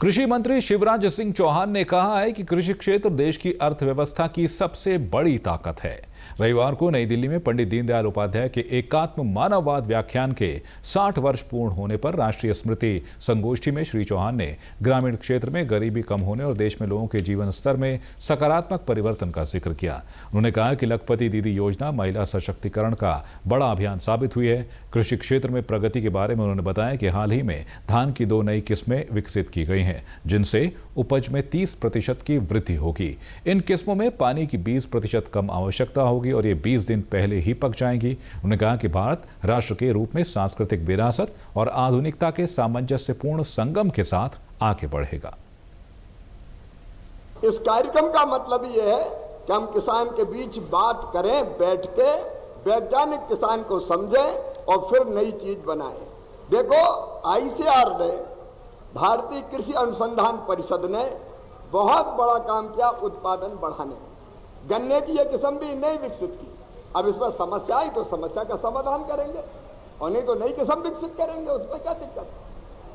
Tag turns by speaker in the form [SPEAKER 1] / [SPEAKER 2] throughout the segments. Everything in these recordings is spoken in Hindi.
[SPEAKER 1] कृषि मंत्री शिवराज सिंह चौहान ने कहा है कि कृषि क्षेत्र देश की अर्थव्यवस्था की सबसे बड़ी ताकत है। रविवार को नई दिल्ली में पंडित दीनदयाल उपाध्याय के एकात्म मानववाद व्याख्यान के 60 वर्ष पूर्ण होने पर राष्ट्रीय स्मृति संगोष्ठी में श्री चौहान ने ग्रामीण क्षेत्र में गरीबी कम होने और देश में लोगों के जीवन स्तर में सकारात्मक परिवर्तन का जिक्र किया। उन्होंने कहा कि लखपति दीदी योजना महिला सशक्तिकरण का बड़ा अभियान साबित हुई है। कृषि क्षेत्र में प्रगति के बारे में उन्होंने बताया कि हाल ही में धान की 2 नई किस्में विकसित की गई हैं, जिनसे उपज में 30% की वृद्धि होगी। इन किस्मों में पानी की 20% कम आवश्यकता होगी और ये 20 दिन पहले ही पक जाएंगी। उन्होंने कहा कि भारत राष्ट्र के रूप में सांस्कृतिक विरासत और आधुनिकता के सामंजस्यपूर्ण संगम के साथ आगे बढ़ेगा।
[SPEAKER 2] इस कार्यक्रम का मतलब ये है कि हम किसान के बीच बात करें, बैठ के वैज्ञानिक किसान को समझें और फिर नई चीज बनाएं। देखो, ICAR ने, भारतीय कृषि अनुसंधान परिषद ने बहुत बड़ा काम किया उत्पादन बढ़ाने में। गन्ने की यह किस्म भी नहीं विकसित की। अब इसमें समस्या आई तो समस्या का समाधान करेंगे, और नहीं तो नई किस्म विकसित करेंगे। उसमें क्या दिक्कत?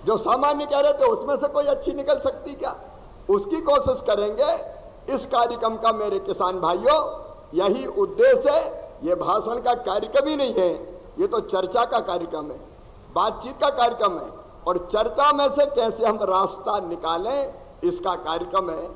[SPEAKER 2] जो सामान्य कह रहे थे उसमें से कोई अच्छी निकल सकती क्या? उसकी कोशिश करेंगे। इस कार्यक्रम का मेरे किसान भाइयों यही उद्देश्य है। ये भाषण का कार्यक्रम ही नहीं है, ये तो चर्चा का कार्यक्रम है, बातचीत का कार्यक्रम है, और चर्चा में से कैसे हम रास्ता निकालें इसका कार्यक्रम है।